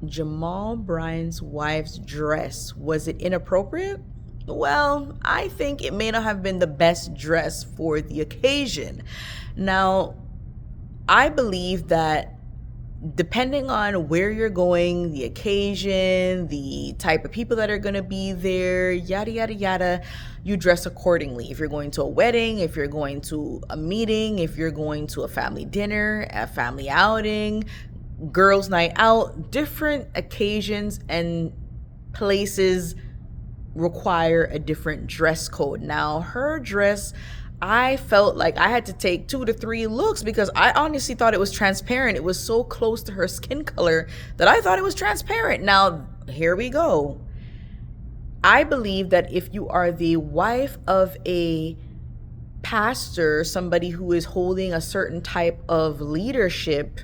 Jamal Bryant's wife's dress, was it inappropriate? Well, I think it may not have been the best dress for the occasion. Now, I believe that depending on where you're going, the occasion, the type of people that are going to be there, yada, yada, yada, you dress accordingly. If you're going to a wedding, if you're going to a meeting, if you're going to a family dinner, a family outing, girls' night out, different occasions and places require a different dress code. Now, her dress, I felt like I had to take 2 to 3 looks because I honestly thought it was transparent. It was so close to her skin color that I thought it was transparent. Now, here we go. I believe that if you are the wife of a pastor, somebody who is holding a certain type of leadership,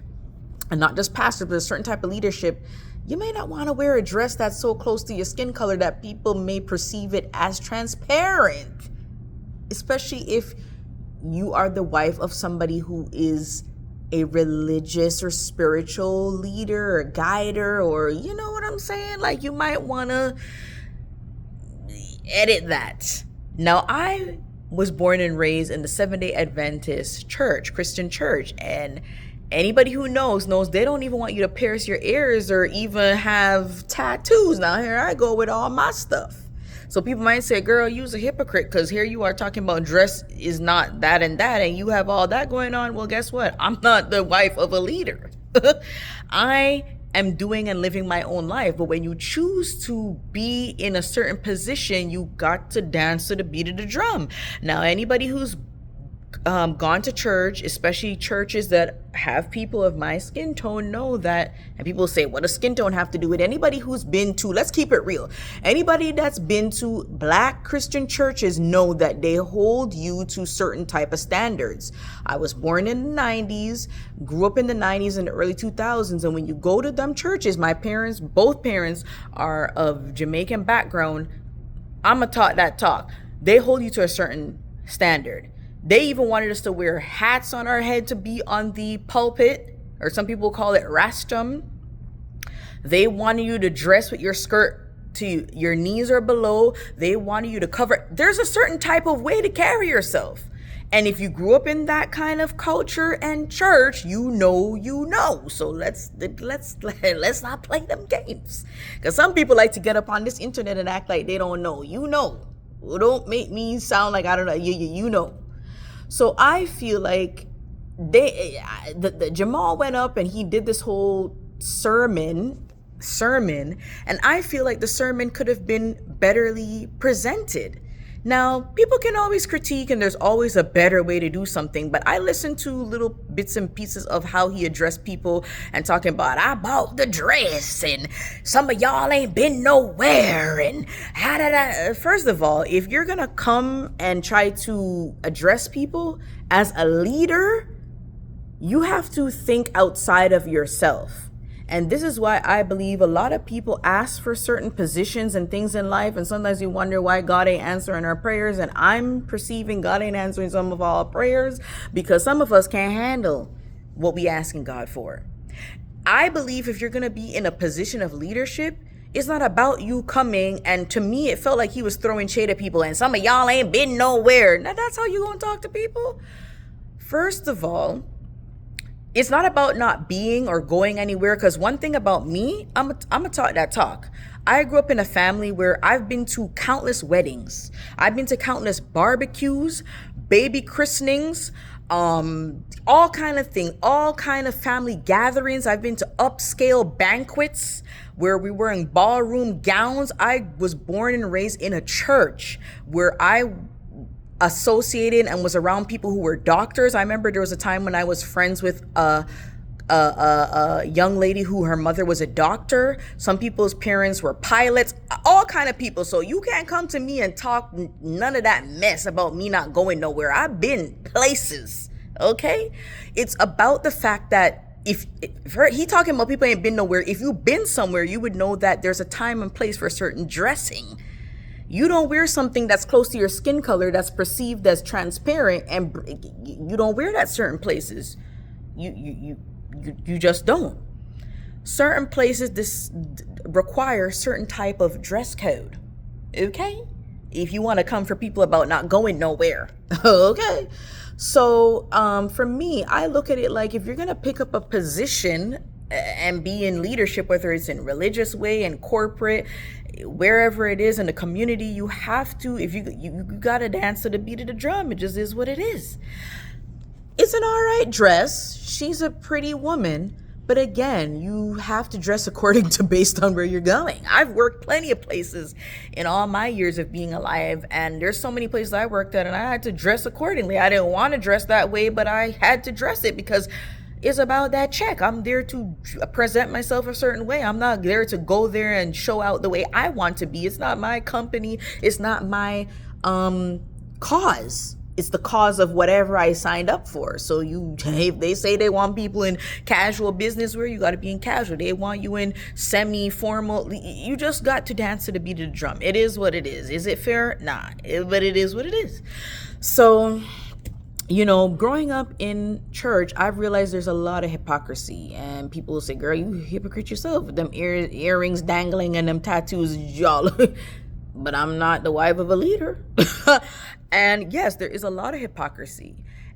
and not just pastor, but a certain type of leadership, you may not want to wear a dress that's so close to your skin color that people may perceive it as transparent. Especially if you are the wife of somebody who is a religious or spiritual leader or guider, or you know what I'm saying? Like, you might want to edit that. Now, I was born and raised in the Seventh-day Adventist church, Christian church, and anybody who knows they don't even want you to pierce your ears or even have tattoos. Now, here I go with all my stuff. So people might say, girl, you's a hypocrite, because here you are talking about dress is not that, and you have all that going on. Well, guess what? I'm not the wife of a leader. I am doing and living my own life. But when you choose to be in a certain position, you got to dance to the beat of the drum. Now, anybody who's gone to church, especially churches that have people of my skin tone, know that. And people say, what does skin tone have to do with anybody who's been to, let's keep it real, anybody that's been to Black Christian churches know that they hold you to certain type of standards. I was born in the 90s, grew up in the 90s and the early 2000s, and when you go to them churches, my parents, both parents are of Jamaican background. I'm a taught that talk. They hold you to a certain standard. They even wanted us to wear hats on our head to be on the pulpit, or some people call it rastrum. They wanted you to dress with your skirt to your knees or below. They wanted you to cover. There's a certain type of way to carry yourself. And if you grew up in that kind of culture and church, you know. So let's not play them games. Because some people like to get up on this internet and act like they don't know. Well, don't make me sound like I don't know. You know. So I feel like the Jamal went up and he did this whole sermon, and I feel like the sermon could have been betterly presented. Now, people can always critique, and there's always a better way to do something, but I listened to little bits and pieces of how he addressed people and talking about, I bought the dress, and some of y'all ain't been nowhere, and how did I... First of all, if you're gonna come and try to address people as a leader, you have to think outside of yourself. And this is why I believe a lot of people ask for certain positions and things in life, and sometimes you wonder why God ain't answering our prayers. And I'm perceiving God ain't answering some of our prayers because some of us can't handle what we asking God for. I believe if you're going to be in a position of leadership, it's not about you coming, and to me it felt like he was throwing shade at people, and some of y'all ain't been nowhere. Now that's how you gonna talk to people? First of all, it's not about not being or going anywhere, because one thing about me, I'm a talk that talk. I grew up in a family where I've been to countless weddings. I've been to countless barbecues, baby christenings, all kind of thing, all kind of family gatherings. I've been to upscale banquets where we were in ballroom gowns. I was born and raised in a church where I associated and was around people who were doctors. I remember there was a time when I was friends with a young lady who her mother was a doctor. Some people's parents were pilots, all kind of people. So you can't come to me and talk none of that mess about me not going nowhere. I've been places, okay? It's about the fact that if he talking about people ain't been nowhere, if you've been somewhere, you would know that there's a time and place for certain dressing. You don't wear something that's close to your skin color that's perceived as transparent, and you don't wear that certain places. You just don't. certain places require certain type of dress code. Okay? If you want to come for people about not going nowhere. Okay? So for me, I look at it like if you're going to pick up a position and be in leadership, whether it's in religious way and corporate, wherever it is in the community, you have to, if you got to dance to the beat of the drum. It just is what it is. It's an all right dress. She's a pretty woman. But again, you have to dress according to based on where you're going. I've worked plenty of places in all my years of being alive, and there's so many places I worked at and I had to dress accordingly. I didn't want to dress that way, but I had to dress it because it's about that check. I'm there to present myself a certain way. I'm not there to go there and show out the way I want to be. It's not my company. It's not my cause. It's the cause of whatever I signed up for. So if they say they want people in casual business wear, you got to be in casual. They want you in semi-formal. You just got to dance to the beat of the drum. It is what it is. Is it fair? Nah, but it is what it is. So, growing up in church, I've realized there's a lot of hypocrisy, and people will say, girl, you hypocrite yourself. Them earrings dangling and them tattoos, y'all. But I'm not the wife of a leader. And yes, there is a lot of hypocrisy.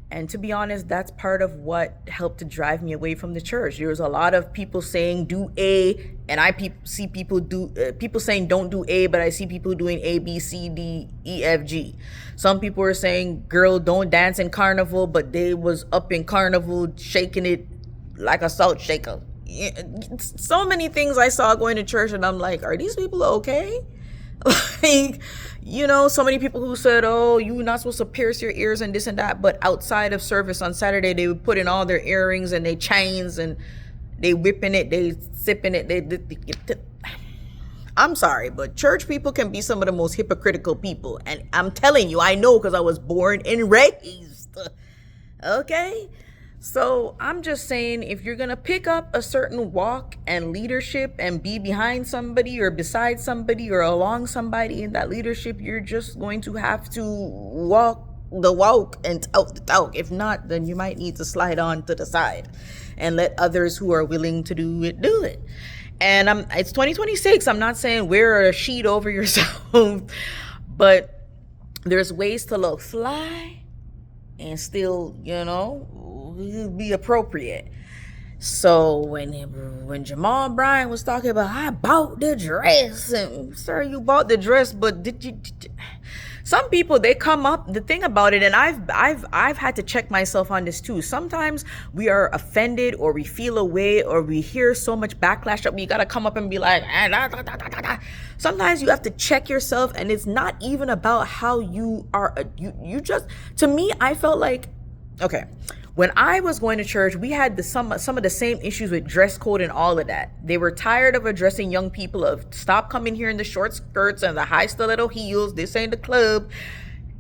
And to be honest, that's part of what helped to drive me away from the church. There was a lot of people saying do A, and I see people saying don't do A, but I see people doing A, B, C, D, E, F, G. Some people were saying, girl, don't dance in carnival, but they was up in carnival shaking it like a salt shaker. So many things I saw going to church, and I'm like, are these people okay? Like, so many people who said, oh, you're not supposed to pierce your ears and this and that, but outside of service on Saturday, they would put in all their earrings and their chains and they whipping it, they sipping it. I'm sorry, but church people can be some of the most hypocritical people. And I'm telling you, I know because I was born and raised. Okay? So I'm just saying, if you're going to pick up a certain walk and leadership and be behind somebody or beside somebody or along somebody in that leadership, you're just going to have to walk the walk and talk the talk. If not, then you might need to slide on to the side and let others who are willing to do it. And it's 2026. I'm not saying wear a sheet over yourself, but there's ways to look fly and still, be appropriate. So when Jamal Bryant was talking about, I bought the dress, and sir, you bought the dress, but did you? Some people, they come up, the thing about it, and I've had to check myself on this too. Sometimes we are offended or we feel a way or we hear so much backlash that we got to come up and be like, Sometimes you have to check yourself, and it's not even about how you are. You just, to me, I felt like, okay, when I was going to church, we had some of the same issues with dress code and all of that. They were tired of addressing young people of stop coming here in the short skirts and the high stiletto heels. This ain't the club.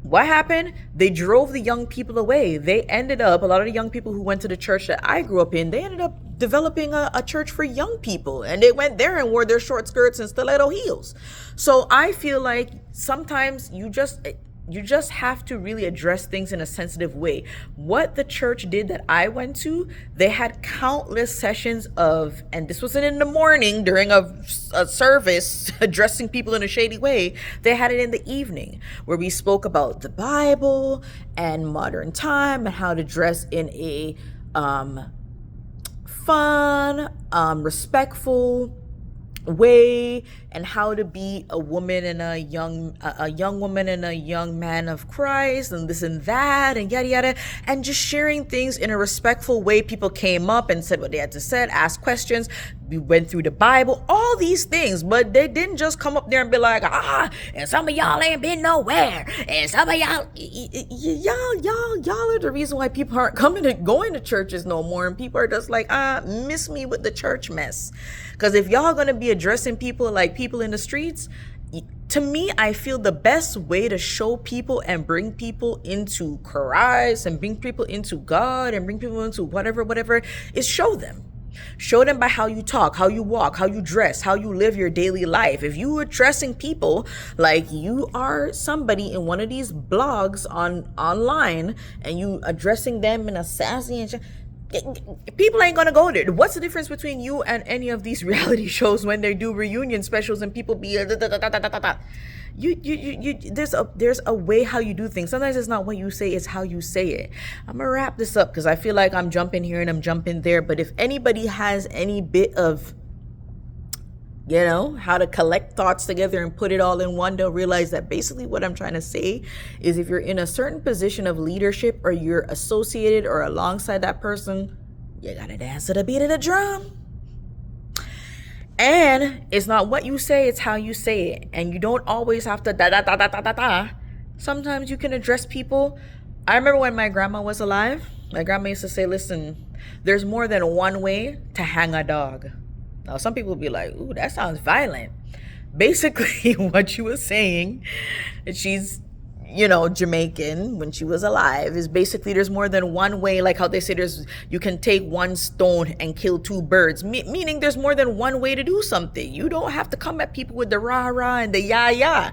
What happened? They drove the young people away. They ended up, a lot of the young people who went to the church that I grew up in, they ended up developing a church for young people. And they went there and wore their short skirts and stiletto heels. So I feel like sometimes you just have to really address things in a sensitive way. What the church did that I went to, they had countless sessions of, and this wasn't in the morning during a service addressing people in a shady way. They had it in the evening where we spoke about the Bible and modern time and how to dress in a fun, respectful way, and how to be a woman and a young woman and a young man of Christ, and this and that, and yada yada, and just sharing things in a respectful way. People came up and said what they had to say, asked questions. We went through the Bible, all these things, but they didn't just come up there and be like, and some of y'all ain't been nowhere, and some of y'all are the reason why people aren't going to churches no more, and people are just like, miss me with the church mess. Because if y'all gonna be addressing people like people in the streets, to me, I feel the best way to show people and bring people into Christ and bring people into God and bring people into whatever is show them. Show them by how you talk, how you walk, how you dress, how you live your daily life. If you are dressing people like you are somebody in one of these blogs online and you addressing them in a sassy and People ain't gonna go there. What's the difference between you and any of these reality shows when they do reunion specials and people be there's a way how you do things. Sometimes it's not what you say, it's how you say it. I'm gonna wrap this up because I feel like I'm jumping here and I'm jumping there. But if anybody has any bit of how to collect thoughts together and put it all in one, they'll realize that basically what I'm trying to say is if you're in a certain position of leadership or you're associated or alongside that person, you gotta dance to the beat of the drum. And it's not what you say, it's how you say it. And you don't always have to da. Sometimes you can address people. I remember when my grandma was alive, my grandma used to say, listen, there's more than one way to hang a dog. Now, some people will be like, ooh, that sounds violent. Basically, what she was saying, she's, Jamaican when she was alive, is basically there's more than one way, like how they say you can take one stone and kill two birds, meaning there's more than one way to do something. You don't have to come at people with the rah-rah and the yah-yah.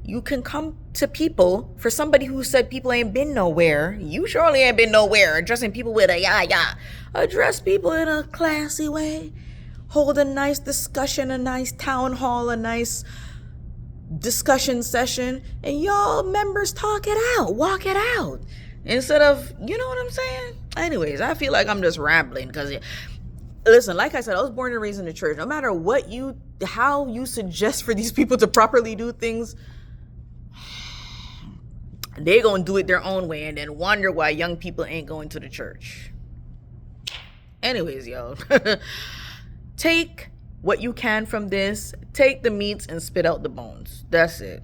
You can come to people, for somebody who said people ain't been nowhere, you surely ain't been nowhere, addressing people with a yah-yah. Address people in a classy way. Hold a nice discussion, a nice town hall, a nice discussion session, and y'all members talk it out, walk it out. Instead of, you know what I'm saying? Anyways, I feel like I'm just rambling because, listen, like I said, I was born and raised in the church. No matter how you suggest for these people to properly do things, they're going to do it their own way and then wonder why young people ain't going to the church. Anyways, yo. Take what you can from this. Take the meats and spit out the bones. That's it.